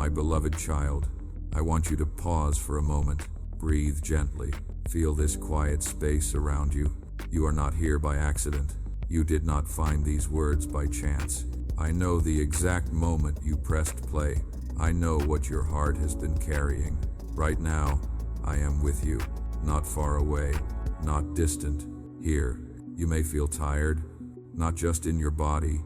My beloved child, I want you to pause for a moment. Breathe gently. Feel this quiet space around you. You are not here by accident. You did not find these words by chance. I know the exact moment you pressed play. I know what your heart has been carrying. Right now, I am with you, not far away, not distant, here. You may feel tired, not just in your body,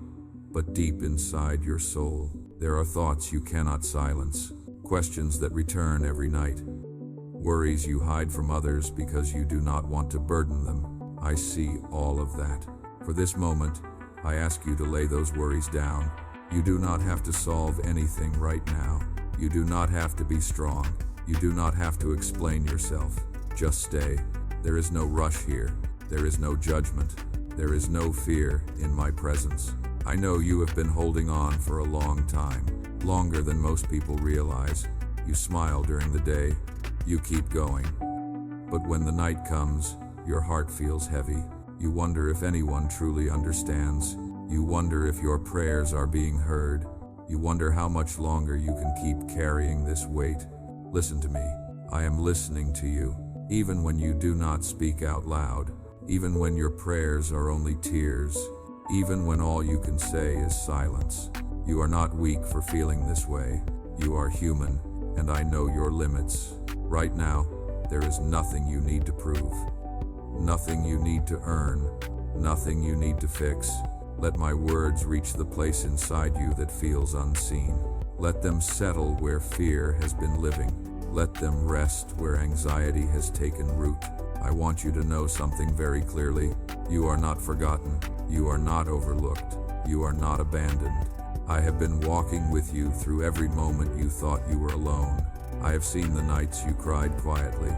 but deep inside your soul. There are thoughts you cannot silence, questions that return every night, worries you hide from others because you do not want to burden them. I see all of that. For this moment, I ask you to lay those worries down. You do not have to solve anything right now. You do not have to be strong. You do not have to explain yourself. Just stay. There is no rush here. There is no judgment. There is no fear in my presence. I know you have been holding on for a long time, longer than most people realize. You smile during the day. You keep going. But when the night comes, your heart feels heavy. You wonder if anyone truly understands. You wonder if your prayers are being heard. You wonder how much longer you can keep carrying this weight. Listen to me. I am listening to you, even when you do not speak out loud, even when your prayers are only tears, even when all you can say is silence. You are not weak for feeling this way. You are human, and I know your limits. Right now, there is nothing you need to prove, nothing you need to earn, nothing you need to fix. Let my words reach the place inside you that feels unseen. Let them settle where fear has been living. Let them rest where anxiety has taken root. I want you to know something very clearly. You are not forgotten. You are not overlooked. You are not abandoned. I have been walking with you through every moment you thought you were alone. I have seen the nights you cried quietly.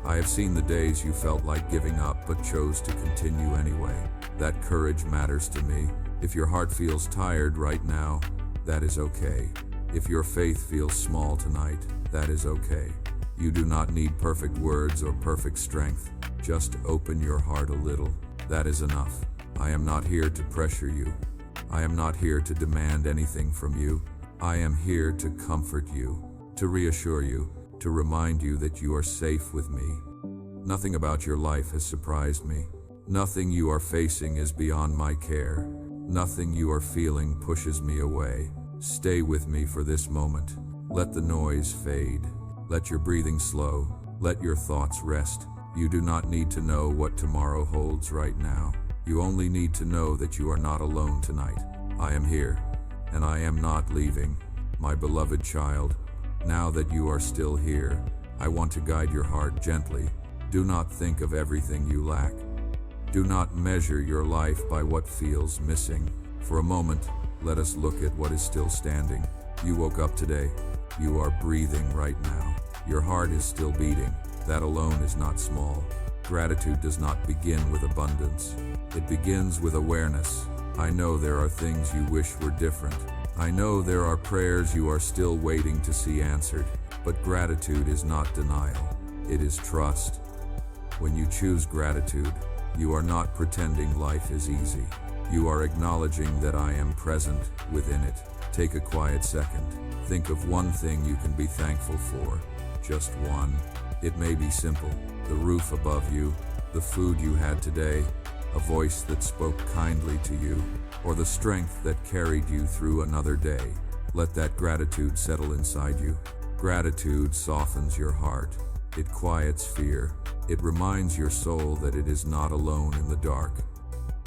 I have seen the days you felt like giving up but chose to continue anyway. That courage matters to me. If your heart feels tired right now, that is okay. If your faith feels small tonight, that is okay. You do not need perfect words or perfect strength. Just open your heart a little. That is enough. I am not here to pressure you. I am not here to demand anything from you. I am here to comfort you, to reassure you, to remind you that you are safe with me. Nothing about your life has surprised me. Nothing you are facing is beyond my care. Nothing you are feeling pushes me away. Stay with me for this moment. Let the noise fade. Let your breathing slow. Let your thoughts rest. You do not need to know what tomorrow holds right now. You only need to know that you are not alone tonight. I am here, and I am not leaving. My beloved child, now that you are still here, I want to guide your heart gently. Do not think of everything you lack. Do not measure your life by what feels missing. For a moment, let us look at what is still standing. You woke up today. You are breathing right now. Your heart is still beating. That alone is not small. Gratitude does not begin with abundance. It begins with awareness. I know there are things you wish were different. I know there are prayers you are still waiting to see answered. But gratitude is not denial. It is trust. When you choose gratitude, you are not pretending life is easy. You are acknowledging that I am present within it. Take a quiet second. Think of one thing you can be thankful for. Just one. It may be simple. The roof above you, the food you had today, a voice that spoke kindly to you, or the strength that carried you through another day. Let that gratitude settle inside you. Gratitude softens your heart. It quiets fear. It reminds your soul that it is not alone in the dark.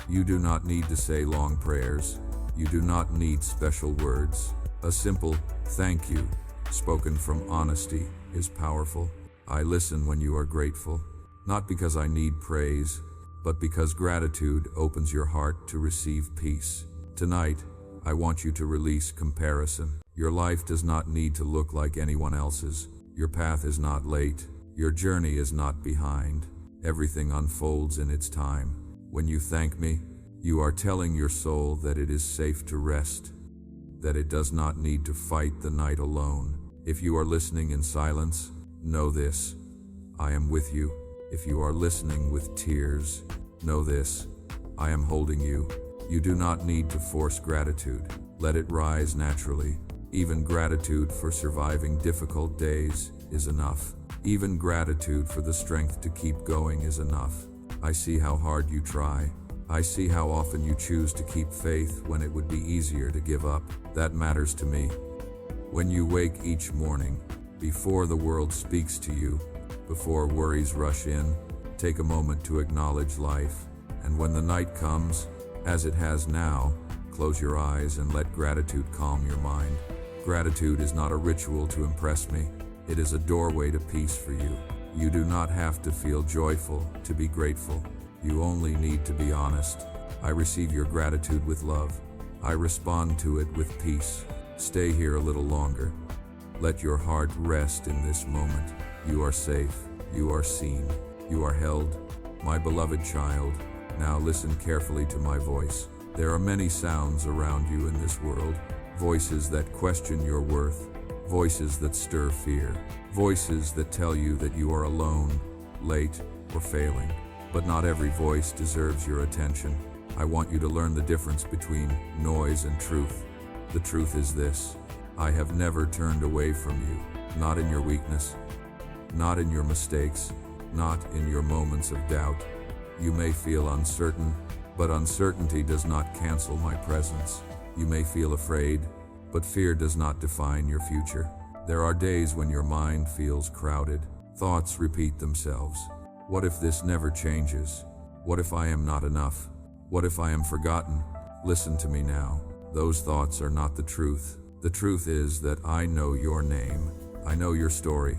You do not need to say long prayers. You do not need special words. A simple thank you, spoken from honesty, is powerful. I listen when you are grateful, not because I need praise, but because gratitude opens your heart to receive peace. Tonight, I want you to release comparison. Your life does not need to look like anyone else's. Your path is not late. Your journey is not behind. Everything unfolds in its time. When you thank me, you are telling your soul that it is safe to rest, that it does not need to fight the night alone. If you are listening in silence, know this: I am with you. If you are listening with tears, know this: I am holding you. You do not need to force gratitude. Let it rise naturally. Even gratitude for surviving difficult days is enough. Even gratitude for the strength to keep going is enough. I see how hard you try. I see how often you choose to keep faith when it would be easier to give up. That matters to me. When you wake each morning, before the world speaks to you, before worries rush in, take a moment to acknowledge life. And when the night comes, as it has now, close your eyes and let gratitude calm your mind. Gratitude is not a ritual to impress me. It is a doorway to peace for you. You do not have to feel joyful to be grateful. You only need to be honest. I receive your gratitude with love. I respond to it with peace. Stay here a little longer. Let your heart rest in this moment. You are safe. You are seen. You are held. My beloved child, now listen carefully to my voice. There are many sounds around you in this world. Voices that question your worth. Voices that stir fear. Voices that tell you that you are alone, late, or failing. But not every voice deserves your attention. I want you to learn the difference between noise and truth. The truth is this: I have never turned away from you, not in your weakness, not in your mistakes, not in your moments of doubt. You may feel uncertain, but uncertainty does not cancel my presence. You may feel afraid, but fear does not define your future. There are days when your mind feels crowded. Thoughts repeat themselves. What if this never changes? What if I am not enough? What if I am forgotten? Listen to me now. Those thoughts are not the truth. The truth is that I know your name. I know your story.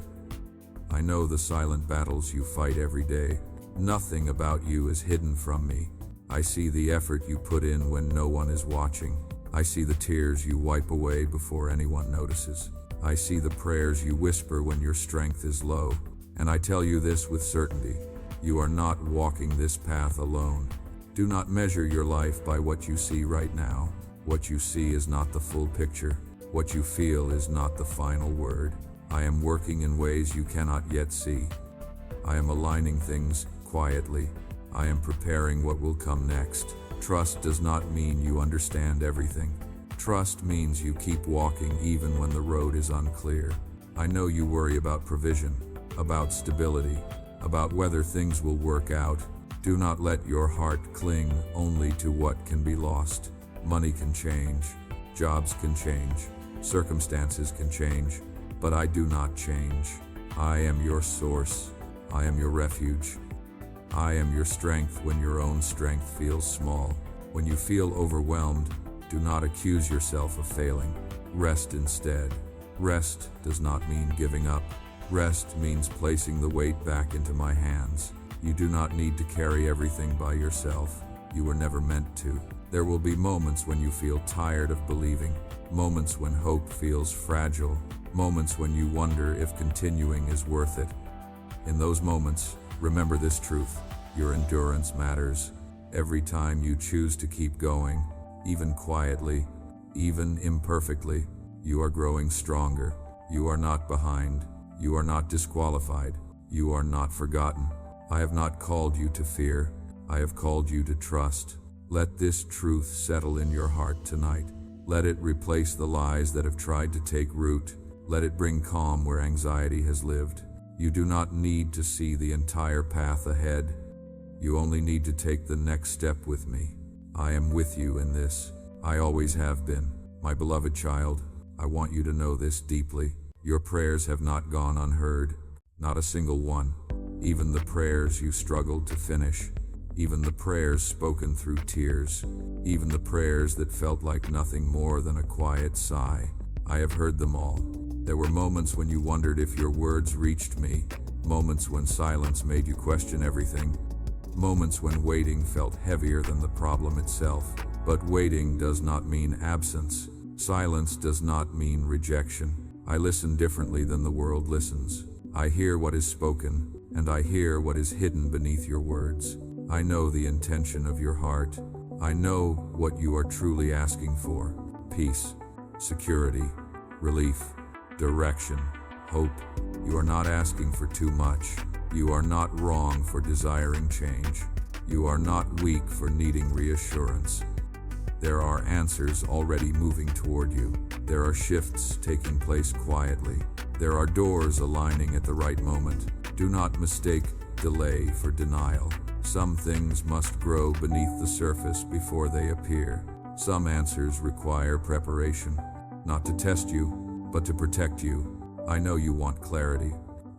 I know the silent battles you fight every day. Nothing about you is hidden from me. I see the effort you put in when no one is watching. I see the tears you wipe away before anyone notices. I see the prayers you whisper when your strength is low. And I tell you this with certainty: you are not walking this path alone. Do not measure your life by what you see right now. What you see is not the full picture. What you feel is not the final word. I am working in ways you cannot yet see. I am aligning things quietly. I am preparing what will come next. Trust does not mean you understand everything. Trust means you keep walking even when the road is unclear. I know you worry about provision, about stability, about whether things will work out. Do not let your heart cling only to what can be lost. Money can change, jobs can change, circumstances can change, but I do not change. I am your source. I am your refuge. I am your strength when your own strength feels small. When you feel overwhelmed, do not accuse yourself of failing. Rest instead. Rest does not mean giving up. Rest means placing the weight back into my hands. You do not need to carry everything by yourself. You were never meant to. There will be moments when you feel tired of believing, moments when hope feels fragile, moments when you wonder if continuing is worth it. In those moments, remember this truth: your endurance matters. Every time you choose to keep going, even quietly, even imperfectly, you are growing stronger. You are not behind. You are not disqualified. You are not forgotten. I have not called you to fear. I have called you to trust. Let this truth settle in your heart tonight. Let it replace the lies that have tried to take root. Let it bring calm where anxiety has lived. You do not need to see the entire path ahead. You only need to take the next step with me. I am with you in this. I always have been. My beloved child, I want you to know this deeply. Your prayers have not gone unheard. Not a single one. Even the prayers you struggled to finish. Even the prayers spoken through tears. Even the prayers that felt like nothing more than a quiet sigh. I have heard them all. There were moments when you wondered if your words reached me. Moments when silence made you question everything. Moments when waiting felt heavier than the problem itself. But waiting does not mean absence. Silence does not mean rejection. I listen differently than the world listens. I hear what is spoken, and I hear what is hidden beneath your words. I know the intention of your heart. I know what you are truly asking for: peace, security, relief, direction, hope. You are not asking for too much. You are not wrong for desiring change. You are not weak for needing reassurance. There are answers already moving toward you. There are shifts taking place quietly. There are doors aligning at the right moment. Do not mistake delay for denial. Some things must grow beneath the surface before they appear. Some answers require preparation, not to test you, but to protect you. I know you want clarity.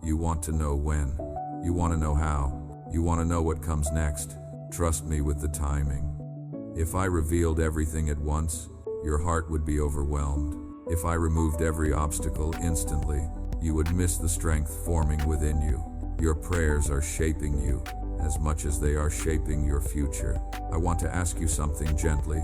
You want to know when. You want to know how. You want to know what comes next. Trust me with the timing. If I revealed everything at once, your heart would be overwhelmed. If I removed every obstacle instantly, you would miss the strength forming within you. Your prayers are shaping you as much as they are shaping your future. I want to ask you something gently.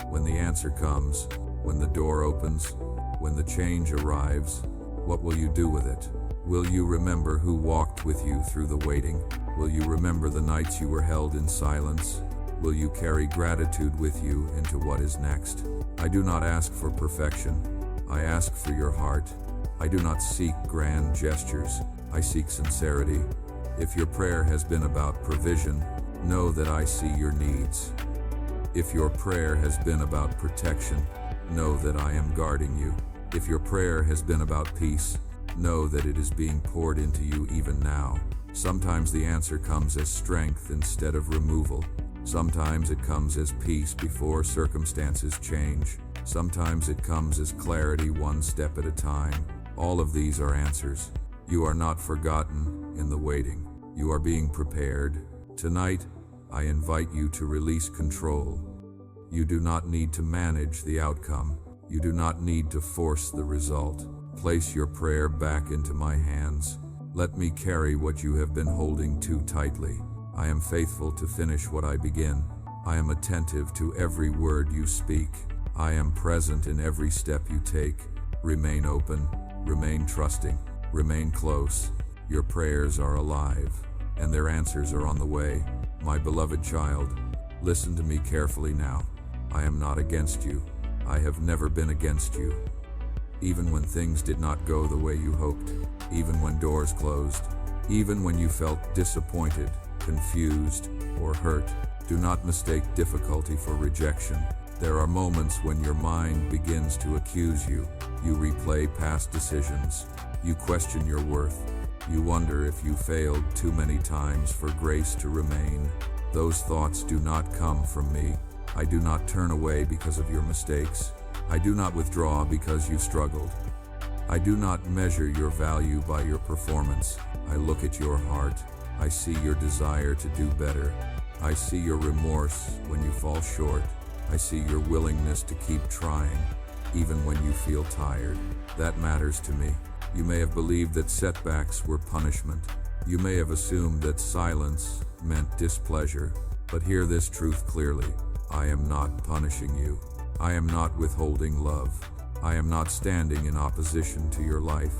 When the answer comes, when the door opens, when the change arrives, what will you do with it? Will you remember who walked with you through the waiting? Will you remember the nights you were held in silence? Will you carry gratitude with you into what is next? I do not ask for perfection. I ask for your heart. I do not seek grand gestures. I seek sincerity. If your prayer has been about provision, know that I see your needs. If your prayer has been about protection, know that I am guarding you. If your prayer has been about peace, know that it is being poured into you even now. Sometimes the answer comes as strength instead of removal. Sometimes it comes as peace before circumstances change. Sometimes it comes as clarity one step at a time. All of these are answers. You are not forgotten in the waiting. You are being prepared. Tonight, I invite you to release control. You do not need to manage the outcome. You do not need to force the result. Place your prayer back into my hands. Let me carry what you have been holding too tightly. I am faithful to finish what I begin. I am attentive to every word you speak. I am present in every step you take. Remain open, remain trusting, remain close. Your prayers are alive, and their answers are on the way. My beloved child, listen to me carefully now. I am not against you. I have never been against you. Even when things did not go the way you hoped, even when doors closed, even when you felt disappointed, confused, or hurt, do not mistake difficulty for rejection. There are moments when your mind begins to accuse you. You replay past decisions. You question your worth. You wonder if you failed too many times for grace to remain. Those thoughts do not come from me. I do not turn away because of your mistakes. I do not withdraw because you struggled. I do not measure your value by your performance. I look at your heart. I see your desire to do better. I see your remorse when you fall short. I see your willingness to keep trying, even when you feel tired. That matters to me. You may have believed that setbacks were punishment. You may have assumed that silence meant displeasure. But hear this truth clearly. I am not punishing you. I am not withholding love. I am not standing in opposition to your life.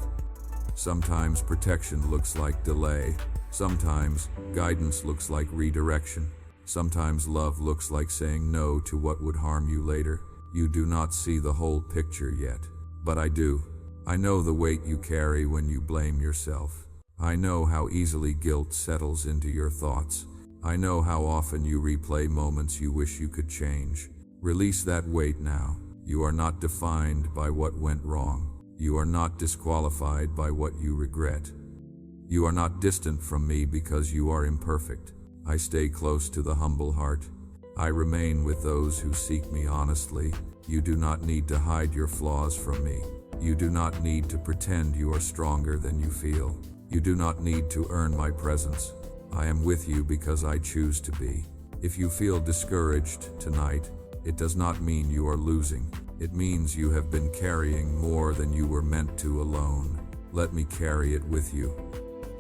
Sometimes protection looks like delay. Sometimes guidance looks like redirection. Sometimes love looks like saying no to what would harm you later. You do not see the whole picture yet, but I do. I know the weight you carry when you blame yourself. I know how easily guilt settles into your thoughts. I know how often you replay moments you wish you could change. Release that weight now. You are not defined by what went wrong. You are not disqualified by what you regret. You are not distant from me because you are imperfect. I stay close to the humble heart. I remain with those who seek me honestly. You do not need to hide your flaws from me. You do not need to pretend you are stronger than you feel. You do not need to earn my presence. I am with you because I choose to be. If you feel discouraged tonight, it does not mean you are losing. It means you have been carrying more than you were meant to alone. Let me carry it with you.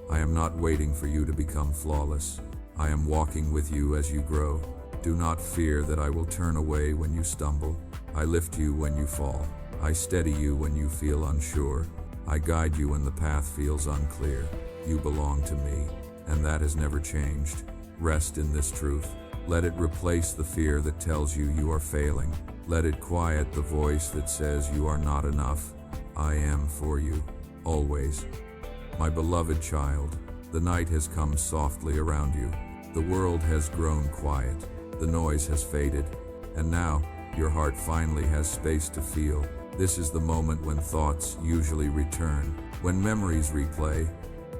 I am not waiting for you to become flawless. I am walking with you as you grow. Do not fear that I will turn away when you stumble. I lift you when you fall. I steady you when you feel unsure. I guide you when the path feels unclear. You belong to me, and that has never changed. Rest in this truth. Let it replace the fear that tells you you are failing. Let it quiet the voice that says you are not enough. I am for you, always. My beloved child, the night has come softly around you. The world has grown quiet. The noise has faded. And now, Your heart finally has space to feel. This is the moment when thoughts usually return, when memories replay,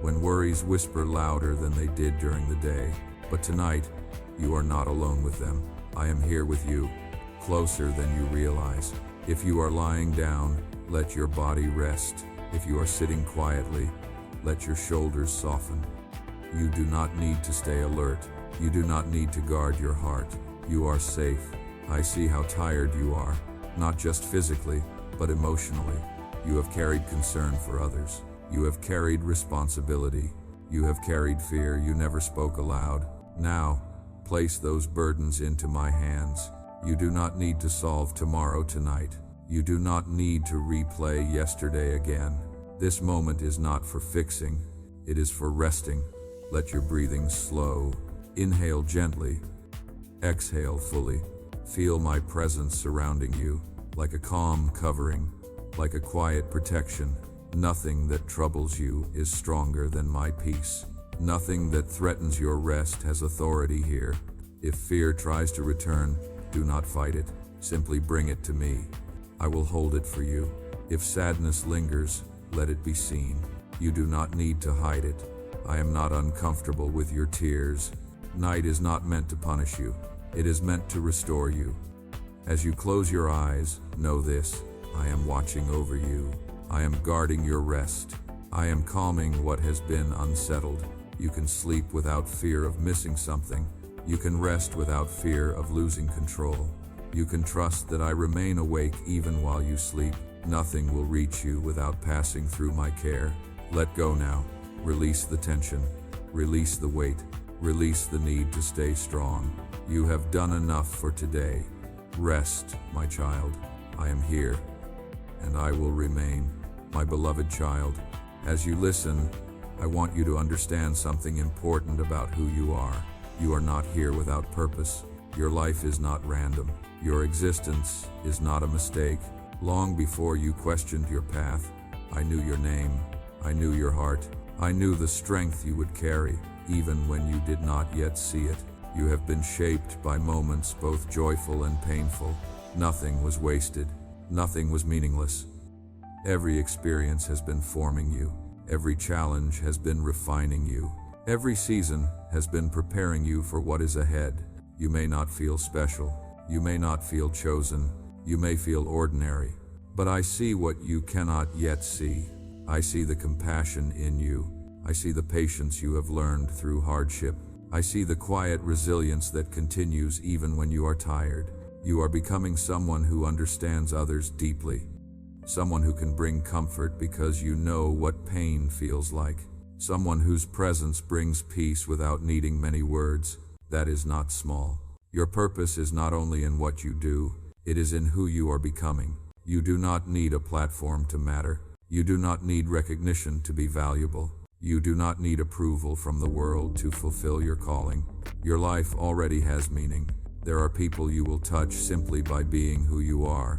when worries whisper louder than they did during the day. But tonight, you are not alone with them. I am here with you, closer than you realize. If you are lying down, let your body rest. If you are sitting quietly, let your shoulders soften. You do not need to stay alert. You do not need to guard your heart. You are safe. I see how tired you are, not just physically, but emotionally. You have carried concern for others. You have carried responsibility. You have carried fear you never spoke aloud. Now, place those burdens into my hands. You do not need to solve tomorrow tonight. You do not need to replay yesterday again. This moment is not for fixing. It is for resting. Let your breathing slow. Inhale gently. Exhale fully. Feel my presence surrounding you, like a calm covering, like a quiet protection. Nothing that troubles you is stronger than my peace. Nothing that threatens your rest has authority here. If fear tries to return, do not fight it. Simply bring it to me. I will hold it for you. If sadness lingers, let it be seen. You do not need to hide it. I am not uncomfortable with your tears. Night is not meant to punish you. It is meant to restore you. As you close your eyes, know this: I am watching over you. I am guarding your rest. I am calming what has been unsettled. You can sleep without fear of missing something. You can rest without fear of losing control. You can trust that I remain awake even while you sleep. Nothing will reach you without passing through my care. Let go now. Release the tension. Release the weight. Release the need to stay strong. You have done enough for today. Rest, my child. I am here, and I will remain. My beloved child, as you listen, I want you to understand something important about who you are. You are not here without purpose. Your life is not random. Your existence is not a mistake. Long before you questioned your path, I knew your name. I knew your heart. I knew the strength you would carry, even when you did not yet see it. You have been shaped by moments both joyful and painful. Nothing was wasted. Nothing was meaningless. Every experience has been forming you. Every challenge has been refining you. Every season has been preparing you for what is ahead. You may not feel special. You may not feel chosen. You may feel ordinary. But I see what you cannot yet see. I see the compassion in you. I see the patience you have learned through hardship. I see the quiet resilience that continues even when you are tired. You are becoming someone who understands others deeply. Someone who can bring comfort because you know what pain feels like. Someone whose presence brings peace without needing many words. That is not small. Your purpose is not only in what you do, it is in who you are becoming. You do not need a platform to matter. You do not need recognition to be valuable. You do not need approval from the world to fulfill your calling. Your life already has meaning. There are people you will touch simply by being who you are.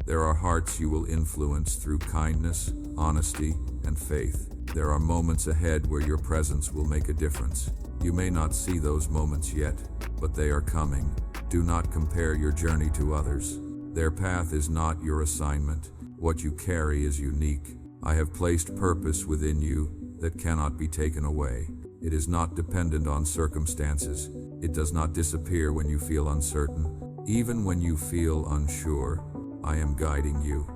There are hearts you will influence through kindness, honesty, and faith. There are moments ahead where your presence will make a difference. You may not see those moments yet, but they are coming. Do not compare your journey to others. Their path is not your assignment. What you carry is unique. I have placed purpose within you that cannot be taken away. It is not dependent on circumstances. It does not disappear when you feel uncertain. Even when you feel unsure, I am guiding you.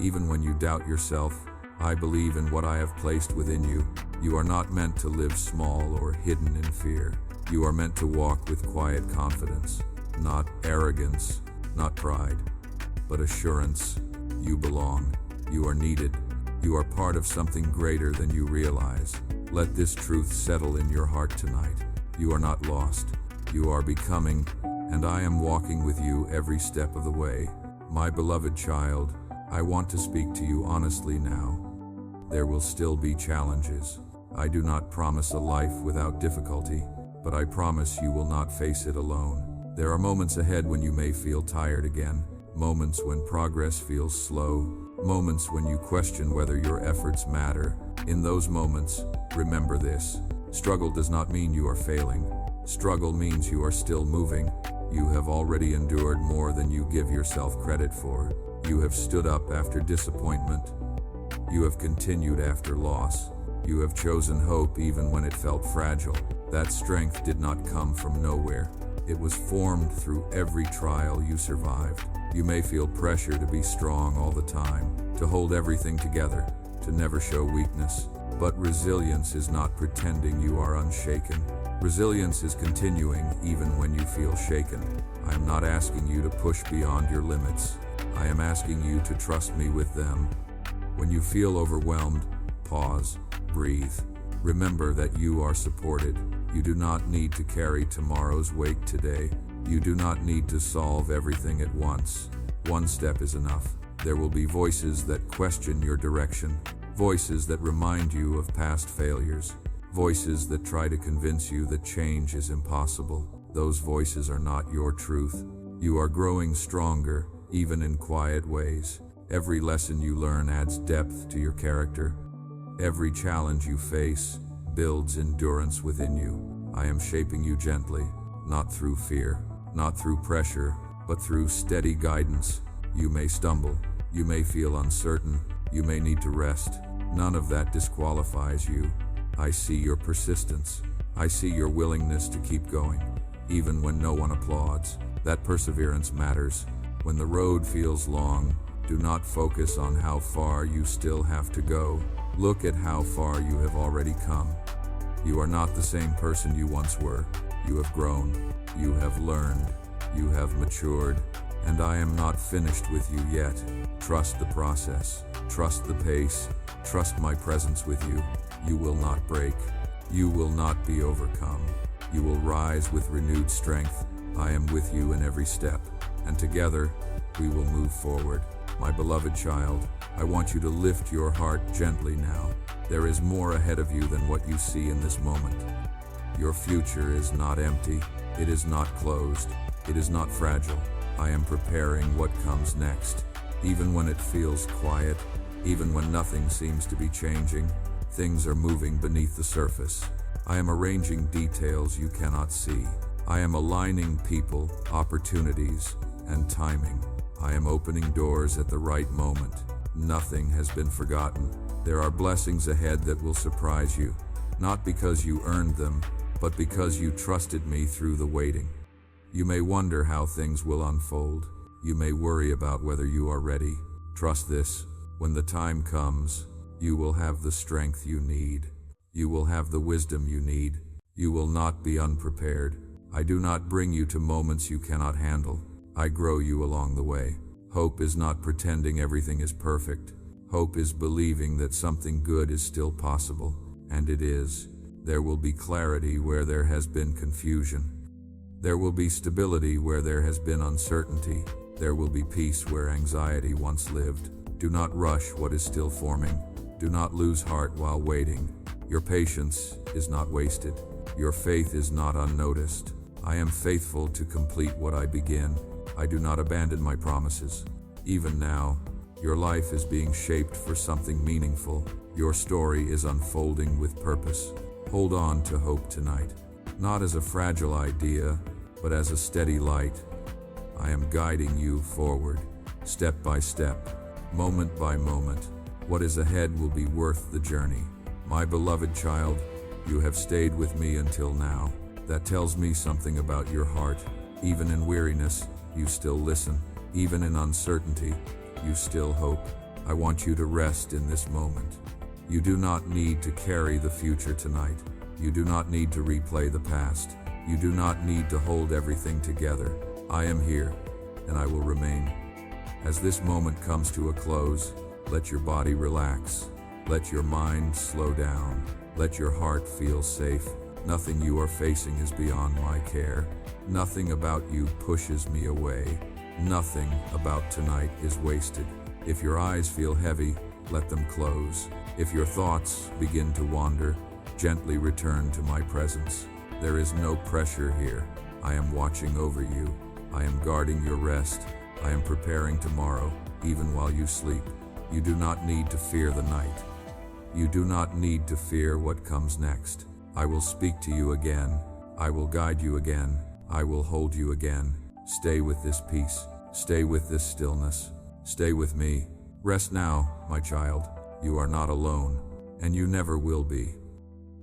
Even when you doubt yourself, I believe in what I have placed within you. You are not meant to live small or hidden in fear. You are meant to walk with quiet confidence, not arrogance, not pride, but assurance. You belong. You are needed. You are part of something greater than you realize. Let this truth settle in your heart tonight. You are not lost. You are becoming, and I am walking with you every step of the way. My beloved child, I want to speak to you honestly now. There will still be challenges. I do not promise a life without difficulty, but I promise you will not face it alone. There are moments ahead when you may feel tired again, moments when progress feels slow, moments when you question whether your efforts matter. In those moments, remember this: struggle does not mean you are failing. Struggle means you are still moving. You have already endured more than you give yourself credit for. You have stood up after disappointment. You have continued after loss. You have chosen hope even when it felt fragile. That strength did not come from nowhere. It was formed through every trial you survived. You may feel pressure to be strong all the time, to hold everything together, to never show weakness. But resilience is not pretending you are unshaken. Resilience is continuing even when you feel shaken. I am not asking you to push beyond your limits. I am asking you to trust me with them. When you feel overwhelmed, pause, breathe. Remember that you are supported. You do not need to carry tomorrow's weight today. You do not need to solve everything at once. One step is enough. There will be voices that question your direction, voices that remind you of past failures, voices that try to convince you that change is impossible. Those voices are not your truth. You are growing stronger, even in quiet ways. Every lesson you learn adds depth to your character. Every challenge you face builds endurance within you. I am shaping you gently, not through fear, not through pressure, but through steady guidance. You may stumble, you may feel uncertain, you may need to rest. None of that disqualifies you. I see your persistence. I see your willingness to keep going, even when no one applauds. That perseverance matters. When the road feels long, do not focus on how far you still have to go. Look at how far you have already come. You are not the same person you once were. You have grown. You have learned. You have matured. And I am not finished with you yet. Trust the process. Trust the pace. Trust my presence with you. You will not break. You will not be overcome. You will rise with renewed strength. I am with you in every step, and together we will move forward. My beloved child, I want you to lift your heart gently now. There is more ahead of you than what you see in this moment. Your future is not empty. It is not closed. It is not fragile. I am preparing what comes next. Even when it feels quiet, even when nothing seems to be changing, things are moving beneath the surface. I am arranging details you cannot see. I am aligning people, opportunities, and timing. I am opening doors at the right moment. Nothing has been forgotten. There are blessings ahead that will surprise you, not because you earned them, but because you trusted me through the waiting. You may wonder how things will unfold. You may worry about whether you are ready. Trust this. When the time comes, you will have the strength you need. You will have the wisdom you need. You will not be unprepared. I do not bring you to moments you cannot handle. I grow you along the way. Hope is not pretending everything is perfect. Hope is believing that something good is still possible, and it is. There will be clarity where there has been confusion. There will be stability where there has been uncertainty. There will be peace where anxiety once lived. Do not rush what is still forming. Do not lose heart while waiting. Your patience is not wasted. Your faith is not unnoticed. I am faithful to complete what I begin. I do not abandon my promises. Even now, your life is being shaped for something meaningful. Your story is unfolding with purpose. Hold on to hope tonight, not as a fragile idea, but as a steady light. I am guiding you forward, step by step, moment by moment. What is ahead will be worth the journey. My beloved child, you have stayed with me until now. That tells me something about your heart. Even in weariness, you still listen. Even in uncertainty, you still hope. I want you to rest in this moment. You do not need to carry the future tonight. You do not need to replay the past. You do not need to hold everything together. I am here, and I will remain. As this moment comes to a close, let your body relax. Let your mind slow down. Let your heart feel safe. Nothing you are facing is beyond my care. Nothing about you pushes me away. Nothing about tonight is wasted. If your eyes feel heavy, let them close. If your thoughts begin to wander, gently return to my presence. There is no pressure here. I am watching over you. I am guarding your rest. I am preparing tomorrow, even while you sleep. You do not need to fear the night. You do not need to fear what comes next. I will speak to you again. I will guide you again. I will hold you again. Stay with this peace. Stay with this stillness. Stay with me. Rest now, my child. You are not alone, and you never will be.